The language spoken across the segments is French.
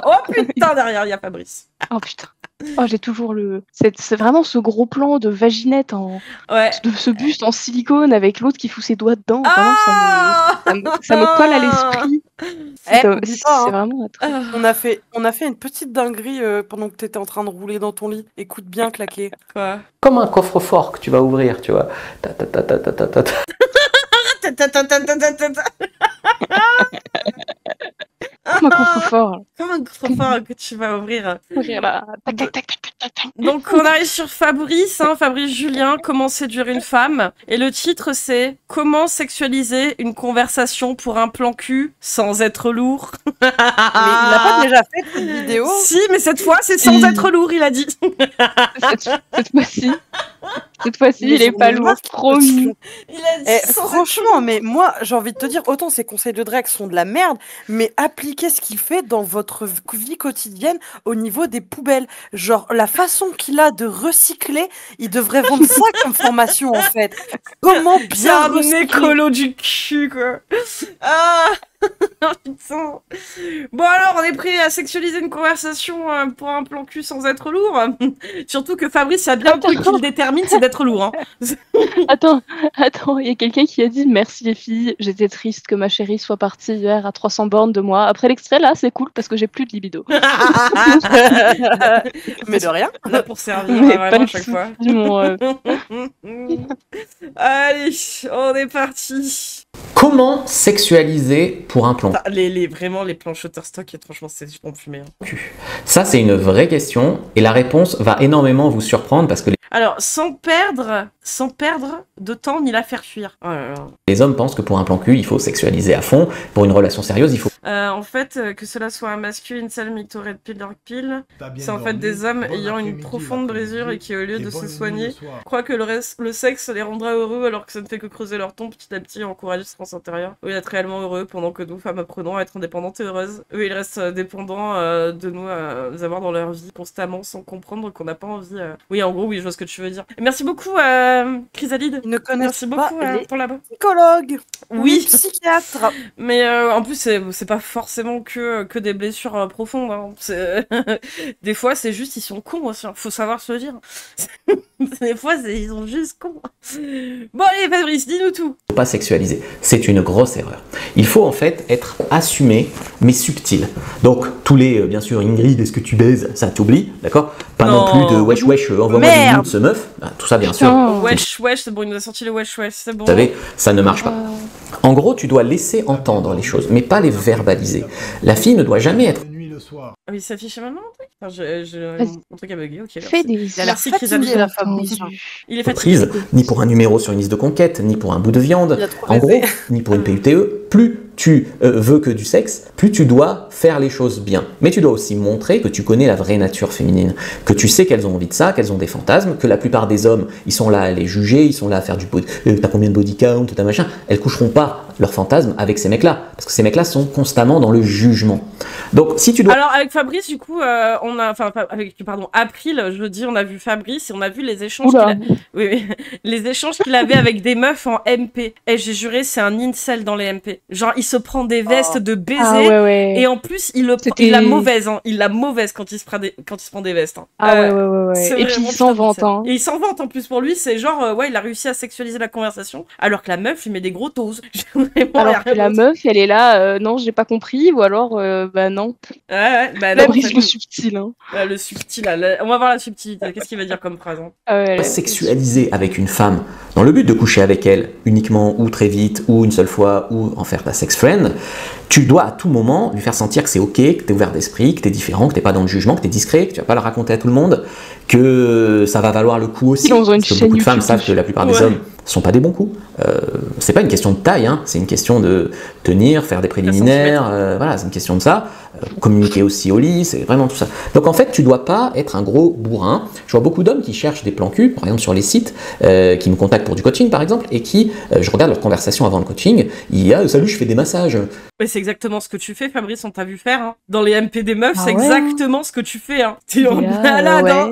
Oh putain, derrière, il y a Fabrice. Oh putain. Oh, j'ai toujours c'est vraiment ce gros plan de vaginette Ouais. de ce buste en silicone avec l'autre qui fout ses doigts dedans. Vraiment, Ah ça me colle à l'esprit. Oublie pas, C'est hein. vraiment un truc. On a fait une petite dinguerie pendant que t'étais en train de rouler dans ton lit. Écoute bien claquer. Quoi? Comme un coffre-fort que tu vas ouvrir, tu vois. Ta, ta, ta, ta, ta, ta, ta, ta. Comme un coffre-fort. Comme un coffre-fort que tu vas ouvrir. Ouvrir là. Tac, tac, tac, tac, tac, tac. Donc on arrive sur Fabrice, hein, Fabrice Julien, comment séduire une femme. Et le titre c'est comment sexualiser une conversation pour un plan cul sans être lourd. Mais il l'a pas déjà fait cette vidéo? Si, mais cette fois c'est sans être lourd, il a dit. Cette fois-ci, il est pas lourd, promis. Il a dit franchement, mais moi, j'ai envie de te dire, autant ces conseils de Drake sont de la merde, mais appliquez ce qu'il fait dans votre vie quotidienne au niveau des poubelles. Genre, la façon qu'il a de recycler, il devrait vendre ça comme formation, en fait. Comment bien recycler. Un écolo du cul, quoi. Ah putain. Bon alors, on est prêt à sexualiser une conversation pour un plan cul sans être lourd. Surtout que Fabrice a bien un truc qui le détermine, c'est d'être lourd. Hein. Attends, il y a quelqu'un qui a dit « Merci les filles, j'étais triste que ma chérie soit partie hier à 300 bornes de moi. » Après l'extrait, là, c'est cool parce que j'ai plus de libido. Mais de rien. Là pour servir, mais vraiment à chaque fois. Allez, on est parti. Comment sexualiser pour un plan Vraiment, les plans Shutterstock, franchement, c'est du bon fumé. Hein. Ça, c'est une vraie question et la réponse va énormément vous surprendre parce que alors, sans perdre de temps ni la faire fuir. Oh là là. Les hommes pensent que pour un plan cul, il faut sexualiser à fond. Pour une relation sérieuse, il faut... en fait, que cela soit un masculin, celle mytho red pill, dark pill, c'est en fait des hommes ayant une profonde brisure et qui, au lieu de se soigner, croient que le sexe les rendra heureux alors que ça ne fait que creuser leur tombe petit à petit et encourager le sens intérieur. Eux, être réellement heureux pendant que nous, femmes, apprenons à être indépendantes et heureuses. Eux, ils restent dépendants de nous, avoir dans leur vie constamment sans comprendre qu'on n'a pas envie... Oui, en gros, oui, je vois ce que tu veux dire. Merci beaucoup, Chrysalide. Ils ne connaissent pas pour la psychologue. Oui, psychiatre. Mais en plus, c'est pas forcément que des blessures profondes. Hein. Des fois, c'est juste, ils sont cons aussi. Hein. Faut savoir se le dire. Des fois, ils sont juste cons. Bon, allez, Fabrice, dis-nous tout. Faut pas sexualiser. C'est une grosse erreur. Il faut en fait être assumé, mais subtil. Donc, tous les, bien sûr, Ingrid, est-ce que tu baises? Ça t'oublie, d'accord? Pas non plus de wesh wesh, envoie-moi des nudes, ce meuf. Tout ça, bien sûr. Wesh wesh, c'est bon, il nous a sorti le wesh wesh, c'est bon. Vous savez, ça ne marche pas. En gros, tu dois laisser entendre les choses, mais pas les verbaliser. La fille ne doit jamais être... Ah oui, ça affiche maintenant mon truc. Mon truc a bugué, ok. Fais des... Il a l'air fatigué, la Fabrice. Il est fatigué. Ni pour un numéro sur une liste de conquête, ni pour un bout de viande. En gros, ni pour une PUTE. Plus tu veux que du sexe, plus tu dois faire les choses bien. Mais tu dois aussi montrer que tu connais la vraie nature féminine, que tu sais qu'elles ont envie de ça, qu'elles ont des fantasmes, que la plupart des hommes, ils sont là à les juger, ils sont là à faire du t'as combien de body count, t'as machin. Elles coucheront pas leurs fantasmes avec ces mecs-là, parce que ces mecs-là sont constamment dans le jugement. Donc si tu dois... Alors avec Fabrice, du coup, on a, enfin avec, pardon, April, je dis, on a vu Fabrice et on a vu les échanges les échanges qu'il avait avec des meufs en MP. Et j'ai juré, c'est un incel dans les MP. Genre, il se prend des vestes de baiser et en plus, il la mauvaise, hein. Il la mauvaise quand il se prend des vestes. Hein. Et puis il s'en vante. Hein. Et il s'en vante en plus pour lui, c'est genre, il a réussi à sexualiser la conversation, alors que la meuf lui met des gros toes. Alors que la meuf, elle est là, non, j'ai pas compris, ou alors, bah non. Fabrice le subtil. Hein. Le subtil, on va voir la subtilité. Qu'est-ce qu'il va dire comme phrase? Sexualiser avec une femme dans le but de coucher avec elle uniquement ou très vite ou une seule fois ou en faire ta sex friend, tu dois à tout moment lui faire sentir que c'est ok, que t'es ouvert d'esprit, que t'es différent, que t'es pas dans le jugement, que t'es discret, que tu vas pas le raconter à tout le monde, que ça va valoir le coup aussi. Parce que beaucoup de femmes savent que la plupart des hommes sont pas des bons coups. C'est pas une question de taille, hein, c'est une question de tenir, faire des préliminaires, voilà, c'est une question de ça. Communiquer aussi au lit, c'est vraiment tout ça. Donc en fait, tu dois pas être un gros bourrin. Je vois beaucoup d'hommes qui cherchent des plans cul, par exemple sur les sites, qui me contactent pour du coaching par exemple, et qui, je regarde leur conversation avant le coaching, il y a « Salut, je fais des massages ». Mais c'est exactement ce que tu fais, Fabrice, on t'a vu faire. Hein. Dans les MP des meufs, c'est exactement ce que tu fais. Hein. T'es en malade, hein.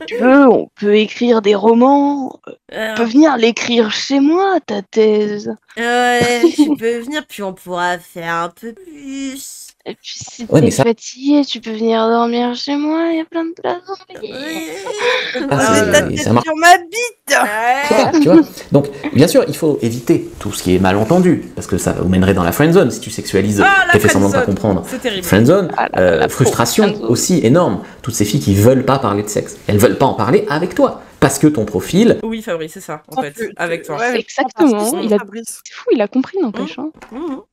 Tu veux, on peut écrire des romans, on peut venir l'écrire chez moi, ta thèse. Ouais, tu peux venir, puis on pourra faire un peu plus. Et puis si Ouais, t'es mais ça, fatigué, tu peux venir dormir chez moi, il y a plein de places. Ta tête ça marche. sur ma bite. Tu vois. Donc, bien sûr, il faut éviter tout ce qui est malentendu, parce que ça vous mènerait dans la friendzone si tu sexualises, la tu fais semblant de pas friendzone. comprendre. C'est terrible. Friendzone, la frustration friendzone. aussi énorme. Toutes ces filles qui veulent pas parler de sexe, elles veulent pas en parler avec toi, parce que ton profil. Oui, Fabrice, c'est ça, en fait, avec toi. Ouais, Exactement, il a- Fabrice. C'est fou, il a compris, n'empêche. Hein.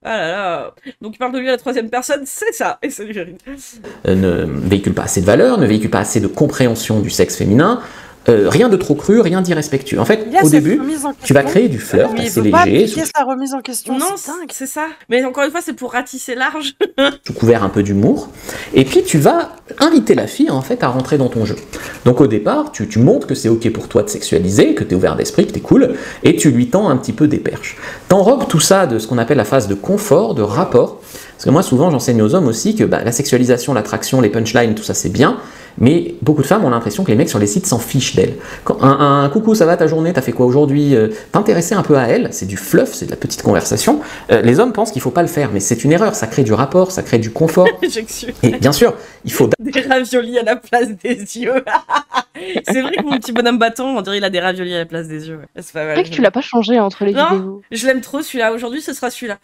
Ah là là. Donc il parle de lui à la troisième personne, c'est ça. Et salut Jérine. Ne véhicule pas assez de valeur, ne véhicule pas assez de compréhension du sexe féminin, rien de trop cru, rien d'irrespectueux. En fait, Il y a au cette début, remise en tu vas question. créer du flirt Mais il assez veut pas léger, appliquer sa remise en question. Non, c'est dingue. c'est ça. Mais encore une fois, c'est pour ratisser large. sous couvert un peu d'humour, et puis tu vas inviter la fille en fait à rentrer dans ton jeu. Donc au départ, tu montres que c'est ok pour toi de sexualiser, que tu es ouvert d'esprit, que tu es cool, et tu lui tends un petit peu des perches. T'enrobes tout ça de ce qu'on appelle la phase de confort, de rapport, parce que moi souvent j'enseigne aux hommes aussi que la sexualisation, l'attraction, les punchlines, tout ça c'est bien, mais beaucoup de femmes ont l'impression que les mecs sur les sites s'en fichent d'elles. Quand un coucou, ça va ta journée, t'as fait quoi aujourd'hui, t'intéresser un peu à elle, c'est du fluff, c'est de la petite conversation. Les hommes pensent qu'il faut pas le faire, mais c'est une erreur, ça crée du rapport, ça crée du confort. J'excuse. Et bien sûr, il faut Des raviolis à la place des yeux. C'est vrai que mon petit bonhomme bâton, on dirait il a des raviolis à la place des yeux. Ouais. C'est pas C'est mal. vrai que tu l'as pas changé entre les Non. vidéos. Je l'aime trop celui-là. Aujourd'hui, ce sera celui-là.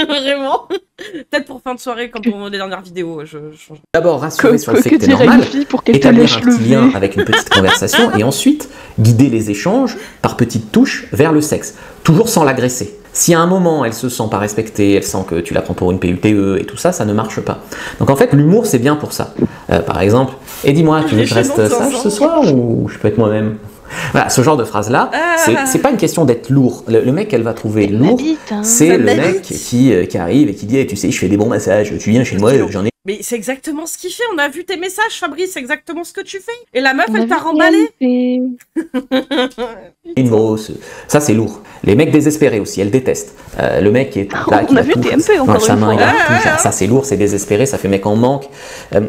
Vraiment. Peut-être pour fin de soirée, comme pour les dernières vidéos. Je change. d'abord rassurer sur le fait Que que t'es dirait normal, une fille pour qu'elle te établir lèche un le petit lien nez. avec une petite conversation, et ensuite guider les échanges par petites touches vers le sexe, toujours sans l'agresser. Si à un moment elle se sent pas respectée, elle sent que tu la prends pour une PUTE et tout ça, ça ne marche pas. Donc en fait, l'humour c'est bien pour ça. Par exemple, et dis-moi, tu veux que je reste sage ce soir ou je peux être moi-même? Voilà, ce genre de phrase-là, c'est pas une question d'être lourd. Le mec qu'elle va trouver lourd, M'habite, hein. c'est Ça le m'habite. mec qui arrive et qui dit, tu sais, je fais des bons massages, tu viens chez moi, j'en ai Mais c'est exactement ce qu'il fait. On a vu tes messages, Fabrice. C'est exactement ce que tu fais. Et la meuf, On a elle t'a vu remballé. et- une grosse. Ça, c'est lourd. Les mecs désespérés aussi, elles détestent. Le mec qui est là, On qui a va vu tout TMP encore dans sa une main, fois. il va tout. Ça, c'est lourd, c'est désespéré, ça fait mec en manque.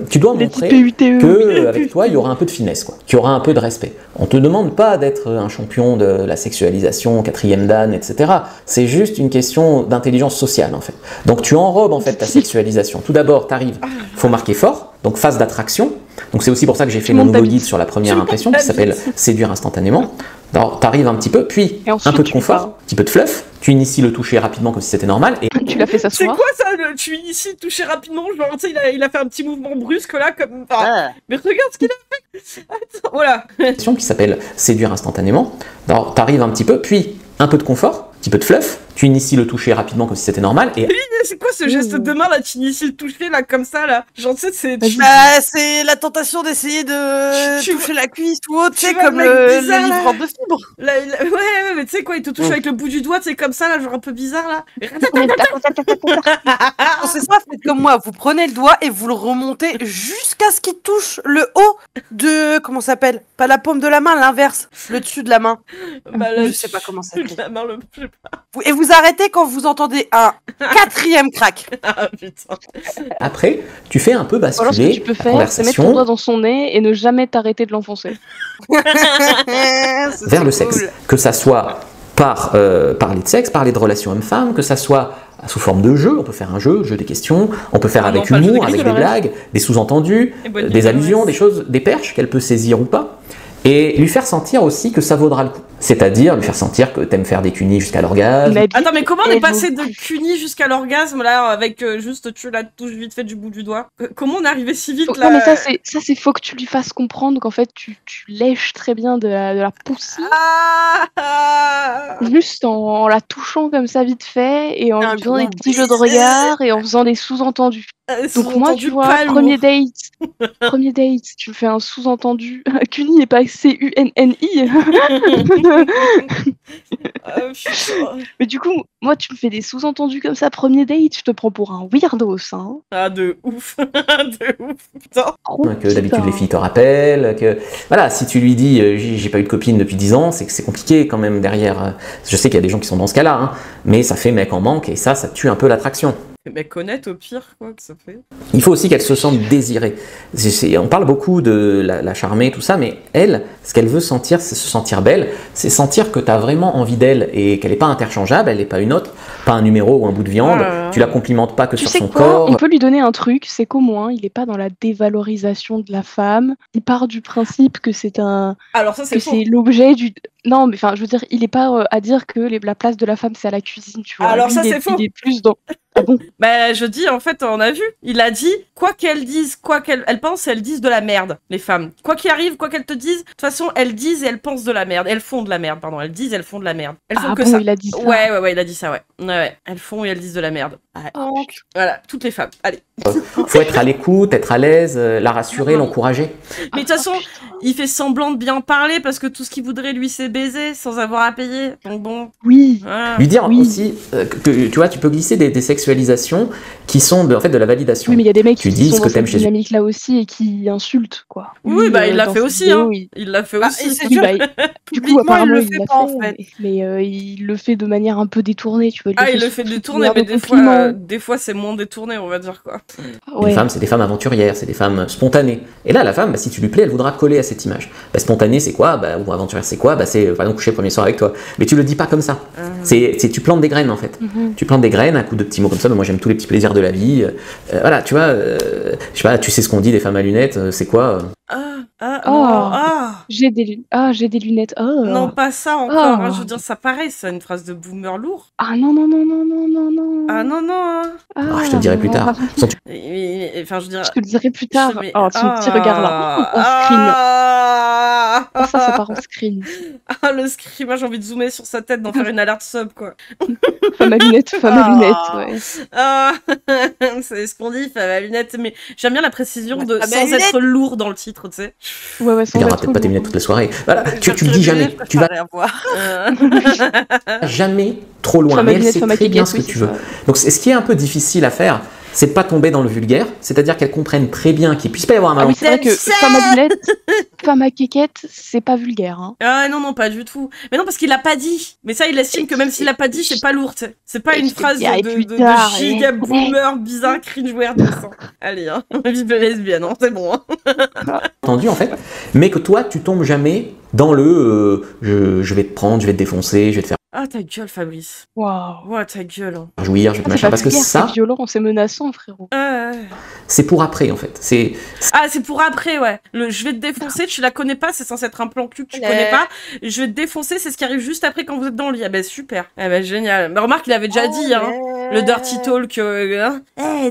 Tu dois Les montrer petits PUTE. que avec toi, il y aura un peu de finesse, quoi. Qu'il y aura un peu de respect. On te demande pas d'être un champion de la sexualisation, quatrième dan, etc. C'est juste une question d'intelligence sociale, en fait. Donc, tu enrobes, en fait, ta sexualisation. Tout d'abord, t'arrives, faut marquer fort, donc phase d'attraction. Donc, c'est aussi pour ça que j'ai fait mon montes ta nouveau bite. guide sur la première Tu montes impression, ta qui s'appelle bite. Séduire instantanément. Alors, t'arrives un petit peu, puis Et ensuite, un peu de tu confort, pars. un petit peu de fluff, tu inities le toucher rapidement comme si c'était normal, et Tu l'as fait C'est s'asseoir. quoi ça tu ici touché rapidement, genre, tu sais, il a fait un petit mouvement brusque là, comme. Enfin, mais regarde ce qu'il a fait. Attends, voilà. une qui s'appelle Séduire instantanément. Alors, t'arrives un petit peu, puis un peu de confort, un petit peu de fluff, tu inities le toucher rapidement comme si c'était normal, et C'est quoi ce geste de main là, tu inities le toucher là, comme ça là? Genre, tu sais, c'est. Vas-y. Bah, c'est la tentation d'essayer de Tu toucher la cuisse ou autre, tu sais, vois comme le mec le bizarre, là livreur de fibres. Ouais, mais tu sais quoi, il te touche avec le bout du doigt, tu sais, comme ça là, genre un peu bizarre là. Quand c'est ça, faites comme moi, vous prenez le doigt et vous le remontez jusqu'à ce qu'il touche le haut de... Comment ça s'appelle? Pas la paume de la main, l'inverse. Le dessus de la main. Bah, là, Je sais pas comment ça s'appelle. La main, je sais pas. Et vous arrêtez quand vous entendez un quatrième crack. Ah putain. après, tu fais un peu Ou alors, ce basculer que tu peux la faire, c'est mettre ton conversation doigt dans son nez et ne jamais t'arrêter de l'enfoncer. vers le sexe. Que ça soit par parler de sexe, parler de relations hommes-femmes, que ça soit sous forme de jeu, on peut faire un jeu des questions, on peut faire Ah non, avec pas le jeu humour, des avec questions, des le reste. blagues, des sous-entendus, Et bonne des nuit, allusions, le des reste. choses, des perches qu'elle peut saisir ou pas, et lui faire sentir aussi que ça vaudra le coup. C'est-à-dire lui faire sentir que t'aimes faire des cunis jusqu'à l'orgasme. M'habite Attends, mais comment on et est passé vous- de cuni jusqu'à l'orgasme là, avec juste tu la touches vite fait du bout du doigt? Comment on est arrivé si vite là? Non, mais ça, c'est faut que tu lui fasses comprendre qu'en fait, tu lèches très bien de la poussée. Ah Juste en la touchant comme ça vite fait et en Un lui faisant des gros petits jeux de baiser. regard et en faisant des sous-entendus. Donc moi, tu vois, premier date, tu me fais un sous-entendu. Cuni n'est pas C-U-N-N-I. Mais du coup, moi, tu me fais des sous-entendus comme ça, premier date, je te prends pour un weirdos, hein. Ah, de ouf. De ouf, putain. Trop Que d'habitude les filles te rappellent, que voilà, si tu lui dis j'ai pas eu de copine depuis 10 ans, c'est que c'est compliqué quand même derrière. Je sais qu'il y a des gens qui sont dans ce cas-là, hein, mais ça fait mec en manque et ça tue un peu l'attraction. Mec honnête au pire, quoi, que ça fait. Il faut aussi qu'elle se sente désirée. On parle beaucoup de la charmer, tout ça, mais elle, ce qu'elle veut sentir, c'est se sentir belle, c'est sentir que tu as vraiment envie d'elle et qu'elle n'est pas interchangeable, elle n'est pas une autre, pas un numéro ou un bout de viande, tu la complimentes pas que sur son corps. On peut lui donner un truc, c'est qu'au moins, il n'est pas dans la dévalorisation de la femme, il part du principe que c'est Alors ça, c'est l'objet du... Non, mais enfin, je veux dire, il n'est pas à dire que la place de la femme, c'est à la cuisine, tu vois. Alors lui, ça, c'est faux. Il est plus dans... Ah bon? Bah, je dis, en fait, on a vu. Il a dit, quoi qu'elles disent, quoi qu'elles pensent, elles disent de la merde, les femmes. Quoi qu'il arrive, quoi qu'elles te disent, de toute façon, elles disent et elles pensent de la merde. Elles font de la merde, pardon. Elles disent, elles font de la merde. Elles font que ça. Il a dit ça. Ouais, il a dit ça, ouais. Ouais. Elles font et elles disent de la merde. Ouais. Voilà, toutes les femmes. Allez. Faut être à l'écoute, être à l'aise, la rassurer, l'encourager. Mais de toute façon, il fait semblant de bien parler parce que tout ce qu'il voudrait, lui, c'est baiser sans avoir à payer. Donc bon. Oui. Voilà. Lui dire aussi que tu vois, tu peux glisser des sexualisations qui sont en fait de la validation. Oui, mais il y a des mecs qui sont dans cette dynamique là aussi et qui insultent, quoi. Oui, bah il l'a fait aussi, hein. Il l'a fait aussi. C'est sûr. Du coup, apparemment, il le fait pas, en fait. Mais il le fait de manière un peu détournée, tu vois. Il le fait détourner, mais des fois c'est moins détourné, on va dire, quoi. Les femmes, c'est des femmes aventurières, c'est des femmes spontanées. Et là, la femme, si tu lui plais, elle voudra coller à cette image. Spontanée, c'est quoi? Ou aventurière, c'est quoi? C'est par exemple coucher le premier soir avec toi. Mais tu le dis pas comme ça. Tu plantes des graines, en fait. Tu plantes des graines, un coup de petits mots comme ça. Moi, j'aime tous les petits plaisirs de la vie. Voilà, tu vois, je sais pas, tu sais ce qu'on dit des femmes à lunettes, c'est quoi? J'ai des lunettes. Non, pas ça encore. Hein, je veux dire, ça pareil, c'est une phrase de boomer lourd. Ah non. Ah non. Je te le dirai plus tard. Enfin, je veux dire... Je te le dirai plus tard. Oh, ce petit regard là. En screen. Ça part en screen. Ah, le screen. Moi, j'ai envie de zoomer sur sa tête, d'en faire une alerte sub, quoi. Femme à lunettes, ouais. C'est ce qu'on dit, femme à lunettes. Mais j'aime bien la précision de sans être lourd dans le titre, tu sais. Ouais, sans il n'aura peut-être pas tes lunettes toute la soirée. Voilà, tu le dis jamais. Tu vas jamais trop loin. Mais elle sait très bien ce que tu veux. Donc, ce qui est un peu difficile à faire, c'est de pas tomber dans le vulgaire, c'est-à-dire qu'elles comprennent très bien qu'il puisse pas y avoir un malentendu. C'est vrai que femme à lunettes, femme à quéquette, c'est pas vulgaire. Hein. Ah non, pas du tout. Mais non, parce qu'il l'a pas dit. Mais ça, il estime que même s'il l'a pas dit, c'est pas lourd, tu sais. C'est pas une phrase de giga boomer, bizarre, cringe-weird. Allez, hein, vive les lesbiennes, hein, c'est bon. Hein. Entendu, en fait, mais que toi, tu tombes jamais dans le je vais te prendre, je vais te défoncer, je vais te faire. Ah, ta gueule, Fabrice. Waouh. Ouais, ta gueule. Hein. Jouir, je vais te machin. Parce que ça. C'est violent, c'est menaçant, frérot. C'est pour après, en fait. C'est pour après, ouais. Je vais te défoncer, tu la connais pas, c'est censé être un plan cul que tu connais pas. Je vais te défoncer, c'est ce qui arrive juste après quand vous êtes dans le lit. Ah bah super. Ah bah génial. Mais remarque, il avait déjà dit, hein. Le dirty talk.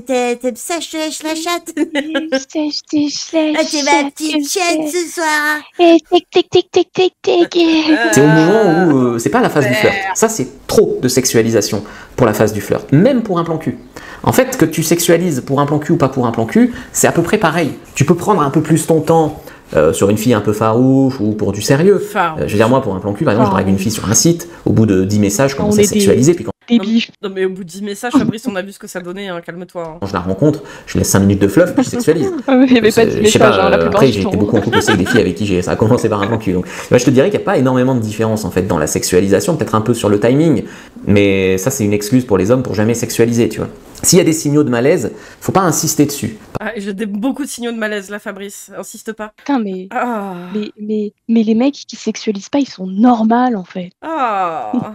T'aimes ça, je te lèche la chatte. T'es ma petite chatte ce soir. C'est au moment où c'est pas la phase du flirt. Ça, c'est trop de sexualisation pour la phase du flirt, même pour un plan cul. En fait, que tu sexualises pour un plan cul ou pas pour un plan cul, c'est à peu près pareil. Tu peux prendre un peu plus ton temps sur une fille un peu farouche ou pour du sérieux. Je veux dire, moi, pour un plan cul, par exemple, je drague une fille sur un site, au bout de 10 messages, je commence à sexualiser, puis quand... Non mais au bout de 10 messages, Fabrice, on a vu ce que ça donnait, hein, calme-toi. Hein. Quand je la rencontre, je laisse 5 minutes de fluff, puis je sexualise. Il n'y avait pas de 10 messages, la plupart après, du j'ai temps. été beaucoup en couple aussi avec des filles avec qui ça a commencé par un plan cul. Donc, moi, je te dirais qu'il n'y a pas énormément de différence en fait dans la sexualisation, peut-être un peu sur le timing, mais ça, c'est une excuse pour les hommes pour jamais sexualiser, tu vois. S'il y a des signaux de malaise, faut pas insister dessus. J'ai beaucoup de signaux de malaise là, Fabrice. Insiste pas. Putain, mais les mecs qui sexualisent pas, ils sont normaux en fait. Par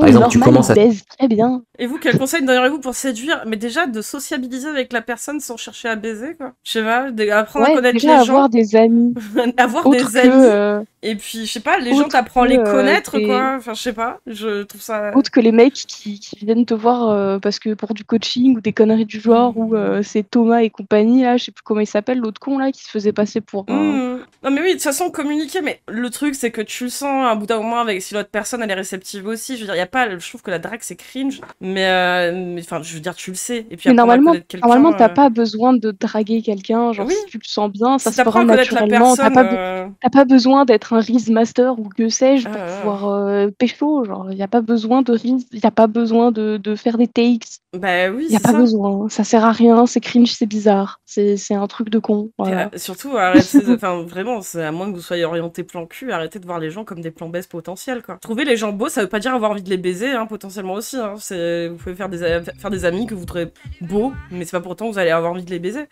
exemple, tu commences à baisent très bien. Et vous, quel conseil donneriez-vous pour séduire? Mais déjà, de sociabiliser avec la personne sans chercher à baiser, quoi. Je sais pas, apprendre à connaître déjà les gens. Avoir des amis. Avoir des amis. Et puis, je sais pas, les gens, t'apprends à les connaître, quoi. Enfin, je sais pas, je trouve ça... Autre que les mecs qui viennent te voir parce que pour du coaching ou des conneries du genre, ou c'est Thomas et compagnie, là, je sais plus comment il s'appelle, l'autre con, là, qui se faisait passer pour... Non, mais oui, de toute façon, communiquer, mais le truc, c'est que tu le sens, à bout d'un moment, avec si l'autre personne, elle est réceptive aussi. Je veux dire, y a pas... Je trouve que la drague, c'est cringe, mais enfin, je veux dire, tu le sais. Et puis, mais normalement, t'as pas besoin de draguer quelqu'un, genre, si tu le sens bien, ça se fera naturellement. T'as pas besoin d'être un Riz Master ou que sais-je pour pouvoir pécho, genre, y a pas besoin de Riz, y a pas besoin de faire des takes. Bah Bah oui, Y a c'est pas ça. besoin, ça sert à rien, c'est cringe, c'est bizarre, c'est un truc de con. Voilà. Surtout, arrêtez enfin, vraiment, à moins que vous soyez orienté plan cul, arrêtez de voir les gens comme des plans baisse potentiels, quoi. Trouver les gens beaux, ça veut pas dire avoir envie de les baiser, hein, potentiellement aussi. Hein. Vous pouvez faire des amis que vous trouvez beaux, mais c'est pas pour autant que vous allez avoir envie de les baiser.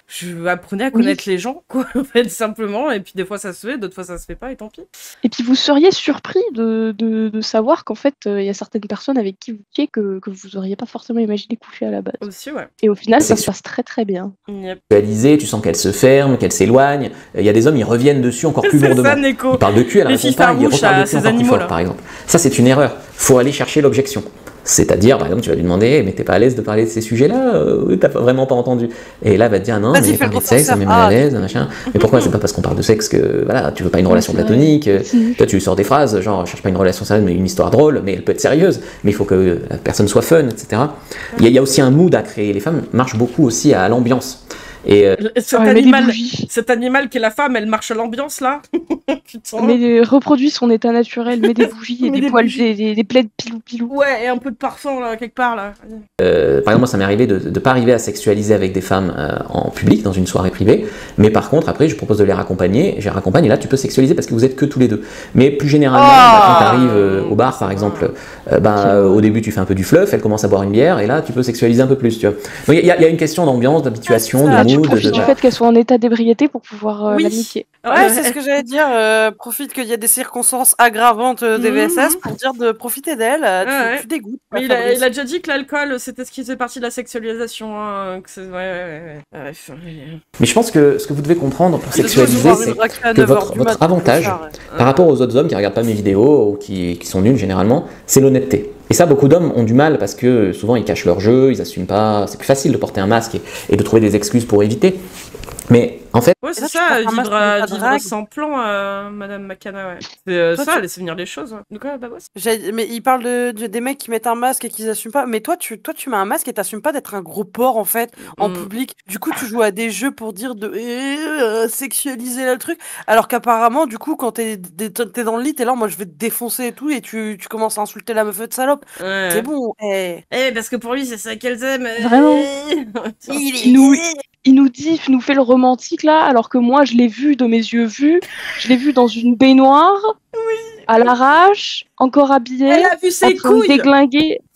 Apprenez à connaître les gens, quoi, en fait, simplement. Et puis des fois ça se fait, d'autres fois ça se fait pas, et tant pis. Et puis vous seriez surpris de savoir qu'en fait, il y a certaines personnes avec qui vous couchez que vous auriez pas forcément imaginé coucher à la base. Aussi, ouais. Et au final, ça se passe très très bien. Yep. Tu sens qu'elle se ferme, qu'elle s'éloigne. Il y a des hommes, ils reviennent dessus encore plus lourdement. Ils parlent de cul, elle répond pas, ils reparlent de cul encore plus fort, par exemple. Ça, c'est une erreur. Faut aller chercher l'objection. C'est-à-dire, par exemple, tu vas lui demander, mais t'es pas à l'aise de parler de ces sujets-là, t'as vraiment pas entendu. Et là, elle va te dire, non, mais parler de sexe, ça me met mal à l'aise, machin. Mais pourquoi? C'est pas parce qu'on parle de sexe que, voilà, tu veux pas une relation platonique. Toi, tu sors des phrases, genre, je cherche pas une relation sérieuse, mais une histoire drôle, mais elle peut être sérieuse, mais il faut que la personne soit fun, etc. Il y a aussi un mood à créer. Les femmes marchent beaucoup aussi à l'ambiance. Et cet animal qui est la femme, elle marche à l'ambiance là. Mais reproduit son état naturel, met des bougies et des poils, des plaids pilou-pilou. Ouais, et un peu de parfum là, quelque part là. Par exemple, moi ça m'est arrivé de ne pas arriver à sexualiser avec des femmes en public, dans une soirée privée, mais par contre après je propose de les raccompagner, je les raccompagne et là tu peux sexualiser parce que vous êtes que tous les deux. Mais plus généralement, quand tu arrives au bar par exemple, au début tu fais un peu du fluff, elle commence à boire une bière et là tu peux sexualiser un peu plus. Tu vois. Donc il y a une question d'ambiance, d'habituation, de mood. Tu profites du fait qu'elle soit en état d'ébriété pour pouvoir la niquer. Ouais, c'est ce que j'allais dire. Profite qu'il y a des circonstances aggravantes des VSS pour dire de profiter d'elle. Tu dégoûtes. Mais il a déjà dit que l'alcool, c'était ce qui faisait partie de la sexualisation. Hein, Mais je pense que ce que vous devez comprendre pour sexualiser, c'est que votre avantage par rapport aux autres hommes qui regardent pas mes vidéos ou qui sont nuls généralement, c'est l'honnêteté. Et ça, beaucoup d'hommes ont du mal parce que souvent ils cachent leur jeu, ils assument pas. C'est plus facile de porter un masque et de trouver des excuses pour éviter. Mais en fait... Ouais, c'est ça, vivre sans plan, Madame Makana, ouais. C'est ça, laisser venir les choses. Ouais. Donc, mais il parle des mecs qui mettent un masque et qui assument pas. Mais toi, tu mets un masque et t'assumes pas d'être un gros porc, en fait, en public. Du coup, tu joues à des jeux pour dire de sexualiser le truc. Alors qu'apparemment, du coup, quand t'es dans le lit, t'es là, moi, je vais te défoncer et tout, et tu commences à insulter la meuf de salope. Ouais. C'est bon, parce que pour lui, c'est ça qu'elles aiment. Vraiment. Il nous fait le romantique là, alors que moi je l'ai vu de mes yeux vus, je l'ai vu dans une baignoire, à l'arrache, encore habillée, elle a vu ses couilles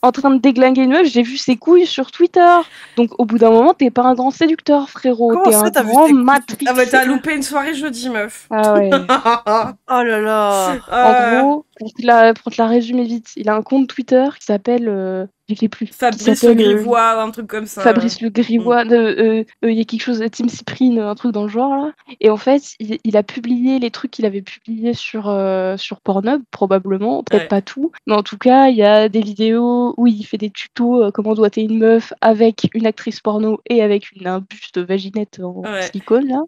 en train de déglinguer une meuf, j'ai vu ses couilles sur Twitter. Donc au bout d'un moment, t'es pas un grand séducteur, frérot, t'es un grand matrix. Ah bah t'as loupé une soirée jeudi, meuf. Ah ouais. Oh là là. En gros, pour te la résumer vite, il a un compte Twitter qui s'appelle... je sais plus. Fabrice le Grivois, un truc comme ça. Fabrice le Grivois, il y a quelque chose, Team Cyprine, un truc dans le genre là. Et en fait, il a publié les trucs qu'il avait publiés sur Pornhub, probablement, peut-être pas tout. Mais en tout cas, il y a des vidéos où il fait des tutos comment doigter une meuf avec une actrice porno et avec un buste vaginette en silicone là.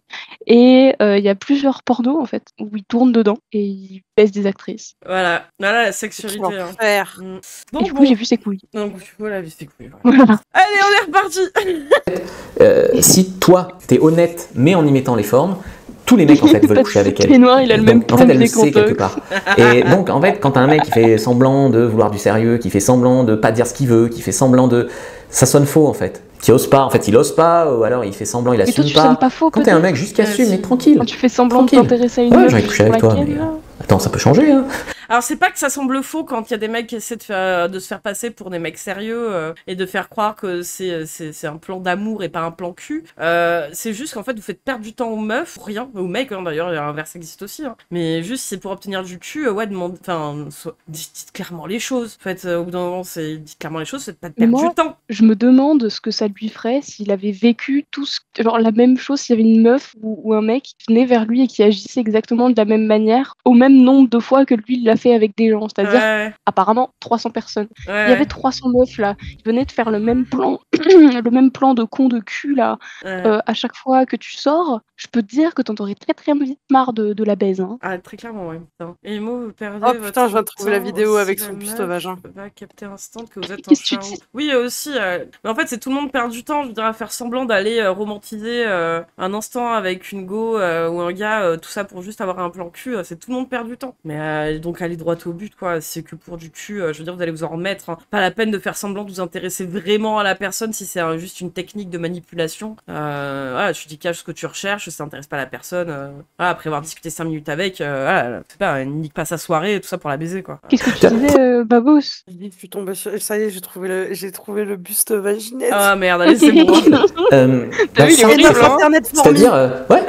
Et il y a plusieurs pornos en fait, où il tourne dedans et il baisse des actrices. Voilà, la sexualité. Bon, et du coup, j'ai vu ses couilles. Donc, voilà, vu ses couilles. Voilà. Allez, on est reparti. Si toi, t'es honnête, mais en y mettant les formes, tous les mecs en fait veulent coucher avec elle. Noir, il a le même en fait, elle le sait quelque part. Et donc, en fait, quand t'as un mec qui fait semblant de vouloir du sérieux, qui fait semblant de pas dire ce qu'il veut, qui fait semblant de... Ça sonne faux, en fait. Qui ose pas, en fait, il ose pas, ou alors il fait semblant, il assume pas. Quand t'es un mec juste qui assume, mais tranquille. Quand tu fais semblant de t'intéresser à une meuf, j'ai couché avec toi, mais... Attends, ça peut changer, hein. Alors c'est pas que ça semble faux quand il y a des mecs qui essaient de se faire passer pour des mecs sérieux et de faire croire que c'est un plan d'amour et pas un plan cul. C'est juste qu'en fait vous faites perdre du temps aux meufs, pour rien, aux mecs hein, d'ailleurs, l'inverse existe aussi. Hein. Mais juste c'est pour obtenir du cul, dites clairement les choses. En fait, au bout d'un moment, dites clairement les choses, c'est pas de perdre du temps. Je me demande ce que ça lui ferait s'il avait vécu genre la même chose, s'il y avait une meuf ou un mec qui venait vers lui et qui agissait exactement de la même manière, au même nombre de fois que lui il l'a fait avec des gens, c'est-à-dire apparemment 300 personnes. Il y avait 300 meufs là, ils venaient de faire le même plan, le même plan de con de cul là, à chaque fois que tu sors, je peux te dire que t'en aurais très très vite marre de la baise. Hein. Ah très clairement ouais. Putain. Et Mo, vous perdez votre putain, je viens de trouver la vidéo avec son buste au vagin. Va capter instant que vous êtes en charge. Oui aussi, mais en fait c'est tout le monde perd du temps, je veux dire à faire semblant d'aller romantiser un instant avec une go ou un gars, tout ça pour juste avoir un plan cul, c'est tout le monde perd du temps. Mais donc aller droit au but, quoi. C'est que pour du cul, je veux dire, vous allez vous en remettre. Hein. Pas la peine de faire semblant de vous intéresser vraiment à la personne si c'est juste une technique de manipulation. Voilà, tu dis cache ce que tu recherches, ça n'intéresse pas la personne. Voilà, après avoir discuté 5 minutes avec, voilà, c'est pas, nique pas sa soirée et tout ça pour la baiser, quoi. Qu'est-ce que tu disais, Babos? Je suis tombée sur... Ça y est, j'ai trouvé le buste vaginette. Ah merde, allez, c'est bon. T'as vu, il est horrible, hein. C'est-à-dire, ouais,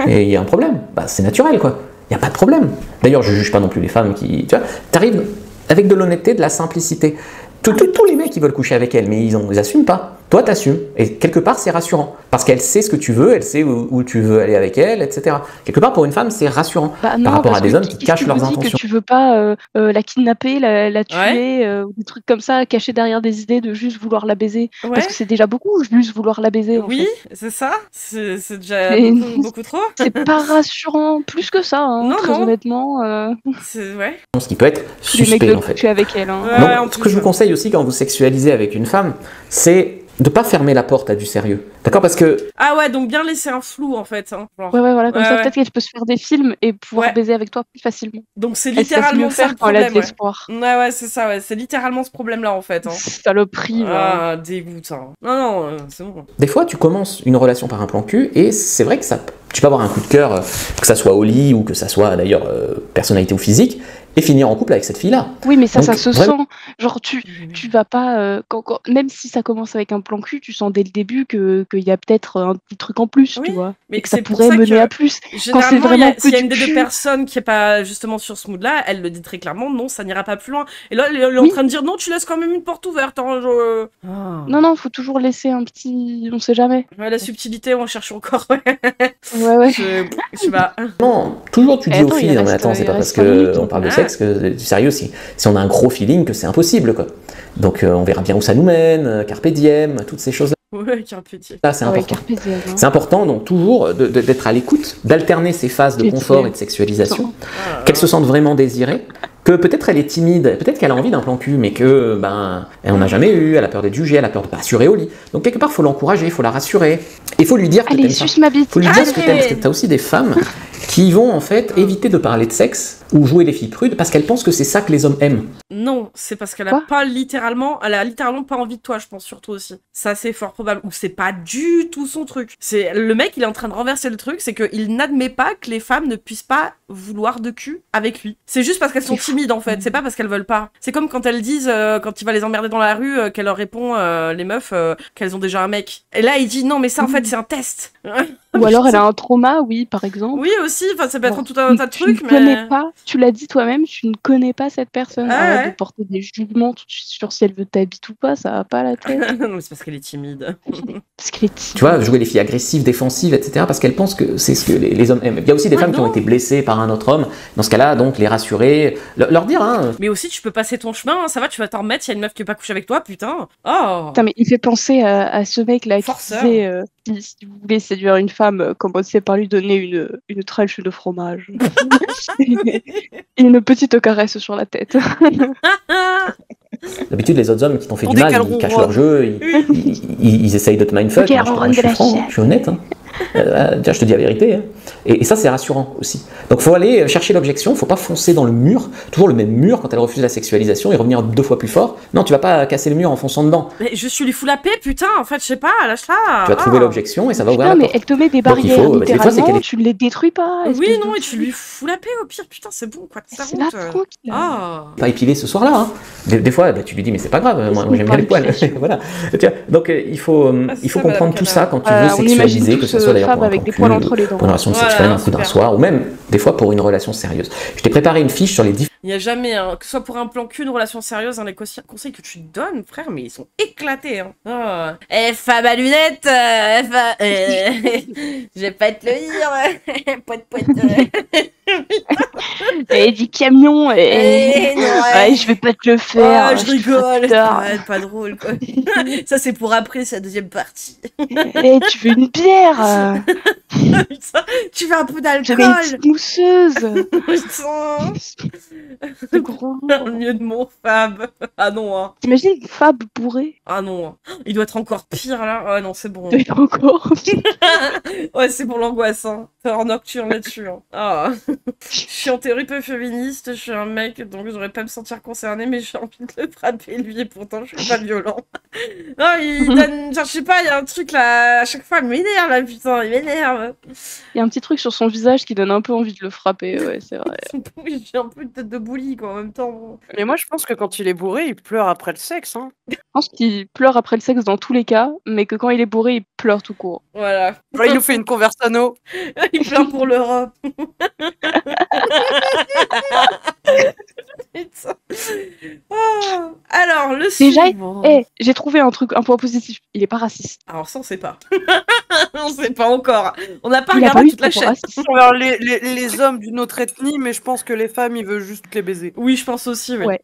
et il y a un problème. Bah, c'est naturel, quoi. Il n'y a pas de problème. D'ailleurs, je juge pas non plus les femmes qui... Tu vois, t'arrives avec de l'honnêteté, de la simplicité. Tous les mecs, ils veulent coucher avec elle, mais ils assument pas. Toi, t'assumes. Et quelque part, c'est rassurant. Parce qu'elle sait ce que tu veux, elle sait où tu veux aller avec elle, etc. Quelque part, pour une femme, c'est rassurant. Non, par rapport à des hommes qui cachent leurs intentions. Que tu veux pas la kidnapper, la tuer, ou des trucs comme ça, cacher derrière des idées de juste vouloir la baiser. Ouais. Parce que c'est déjà beaucoup, juste vouloir la baiser. Oui, en fait. C'est ça. C'est déjà beaucoup trop. C'est pas rassurant, plus que ça, hein, très honnêtement. C'est ouais. Ce qui peut être suspect, en fait. Tu es avec elle. Hein. Donc, ce que je vous conseille aussi quand vous sexualisez avec une femme, c'est de pas fermer la porte à du sérieux. D'accord? Parce que... Ah ouais, donc bien laisser un flou, en fait. Hein. Genre... Ouais, voilà, comme ça, peut-être qu'elle peut se faire des films et pouvoir baiser avec toi plus facilement. Donc c'est littéralement ça le problème. Elle a de l'espoir. Ouais, c'est ça, ouais. C'est littéralement ce problème-là, en fait. Hein. Saloperie, Ah, dégoûtant. Non, c'est bon. Des fois, tu commences une relation par un plan cul et c'est vrai que ça... Tu peux avoir un coup de cœur, que ça soit au lit ou que ça soit, d'ailleurs, personnalité ou physique, et finir en couple avec cette fille-là. Oui, mais ça se sent. Genre, tu vas pas... même si ça commence avec un plan cul, tu sens dès le début qu'il y a peut-être un petit truc en plus, tu vois. Mais et que ça pourrait mener à plus. Quand c'est vraiment s'il y a une des deux personnes qui est pas justement sur ce mood-là, elle le dit très clairement, non, ça n'ira pas plus loin. Et là, elle est en train de dire, non, tu laisses quand même une porte ouverte. Hein, Non, faut toujours laisser un petit... On sait jamais. Ouais, la subtilité, on cherche encore. Ouais. Je sais pas. Non, toujours tu dis aux filles, non mais attends, c'est pas parce qu'on parle de sexe que du sérieux, si on a un gros feeling que c'est impossible, quoi. Donc on verra bien où ça nous mène, carpe diem, toutes ces choses-là. Ouais, carpe diem. Là, c'est important. Carpe diem, hein. C'est important, donc toujours d'être à l'écoute, d'alterner ces phases de confort et de sexualisation, qu'elle se sente vraiment désirée, que peut-être elle est timide, peut-être qu'elle a envie d'un plan cul, mais que elle en a jamais eu, elle a peur d'être jugée, elle a peur de pas assurer au lit. Donc quelque part, faut l'encourager, faut la rassurer, et faut lui dire que t'aimes ça. Faut lui dire ce que t'aimes, parce que t'as aussi des femmes qui vont en fait éviter de parler de sexe ou jouer les filles prudes parce qu'elles pensent que c'est ça que les hommes aiment. Non, c'est parce qu'elle a pas littéralement pas envie de toi, je pense surtout aussi. Ça c'est fort probable, ou c'est pas du tout son truc. C'est le mec, il est en train de renverser le truc, c'est qu'il n'admet pas que les femmes ne puissent pas vouloir de cul avec lui. C'est juste parce qu'elles sont timides en fait, c'est pas parce qu'elles veulent pas. C'est comme quand elles disent, quand il va les emmerder dans la rue, qu'elle leur répond, les meufs, qu'elles ont déjà un mec. Et là il dit non mais ça en fait c'est un test. Ou alors elle a un trauma, oui, par exemple. Oui aussi, enfin ça peut être tout un tas de trucs, mais... connais pas, tu l'as dit toi-même, tu ne connais pas cette personne. De porter des jugements tout de suite sur si elle veut ta bite ou pas, ça va pas à la tête. Non mais c'est parce qu'elle est timide. Tu vois, jouer les filles agressives, défensives, etc. parce qu'elles pensent que c'est ce que les hommes aiment. Il y a aussi des femmes qui ont été blessées par un autre homme. Dans ce cas-là, donc les rassurer, leur dire... Hein. Mais aussi tu peux passer ton chemin, hein, ça va, tu vas t'en remettre, s'il y a une meuf qui veut pas coucher avec toi, putain. Oh. Putain, mais il fait penser à ce mec là qui disait... si vous voulez séduire une femme, commencez par lui donner une trèche de fromage. Et une petite caresse sur la tête. D'habitude, les autres hommes qui t'ont fait du mal, ils cachent leur jeu, ils essayent de te mindfuck. Je suis franc, je suis honnête. Hein. Je te dis la vérité. Hein. Et ça, c'est rassurant aussi. Donc, il faut aller chercher l'objection, il ne faut pas foncer dans le mur, toujours le même mur quand elle refuse la sexualisation et revenir 2 fois plus fort. Non, tu vas pas casser le mur en fonçant dedans. Mais je lui fous la paix, putain, en fait, je sais pas, lâche-la. Tu vas trouver l'objection et ça va ouvrir la porte. Mais elle te met des barrières, littéralement, tu ne les détruis pas. Oui, non, et tu lui fous la paix au pire, putain, c'est bon, quoi. C'est là, tranquille. Pas épilé ce soir-là. Hein. Des fois, tu lui dis, mais c'est pas grave, moi j'aime bien les poils. Voilà. Donc, il faut comprendre tout ça quand tu veux sexualiser, que ce soit d'ailleurs pour un plan cul, pour une relation sexuelle, un coup d'un soir, ou même des fois pour une relation sérieuse. Je t'ai préparé une fiche sur les différents... Il n'y a jamais, que ce soit pour un plan cul, une relation sérieuse, les conseils que tu donnes, frère, mais ils sont éclatés. Hein. Femme à lunettes, je vais pas te le dire, poète. Et du camion, je vais pas te le faire. Je rigole, c'est pas drôle, quoi. Ça, c'est pour après, c'est la deuxième partie. Tu veux une bière? Putain, tu veux un peu J'avais une d'alcool? petite mousseuse. Putain, C'est gros. dans le milieu de mon Fab. Ah non, hein. T'imagines Fab bourré? Ah non, hein. Il doit être encore pire là. Ah non, c'est bon. Il encore. Ouais, c'est pour l'angoisse, hein. T'es en nocturne là-dessus, hein. Ah. Je suis en théorie peu féministe, je suis un mec, donc j'aurais pas me sentir concernée, mais j'ai envie de le frapper, lui, et pourtant je suis pas violent. Non, il donne... Genre, je sais pas, il y a un truc là, à chaque fois, il m'énerve, là, putain, il m'énerve. Il y a un petit truc sur son visage qui donne un peu envie de le frapper, ouais, c'est vrai. J'ai un peu une tête de bully, quoi, en même temps. Bon. Mais moi, je pense que quand il est bourré, il pleure après le sexe. Hein. Je pense qu'il pleure après le sexe dans tous les cas, mais que quand il est bourré, il pleure tout court. Voilà. Genre, il nous fait une conversano. Il pleure pour l'Europe. Putain. Oh. Alors, le Déjà, suivant. j'ai trouvé un point positif. Il est pas raciste. Alors ça, on sait pas. On sait pas encore. On n'a pas Il a regardé pas eu toute la de chaîne. raciste. Alors, les hommes d'une autre ethnie, mais je pense que les femmes, il veut juste les baiser. Oui, je pense aussi, oui. Ouais.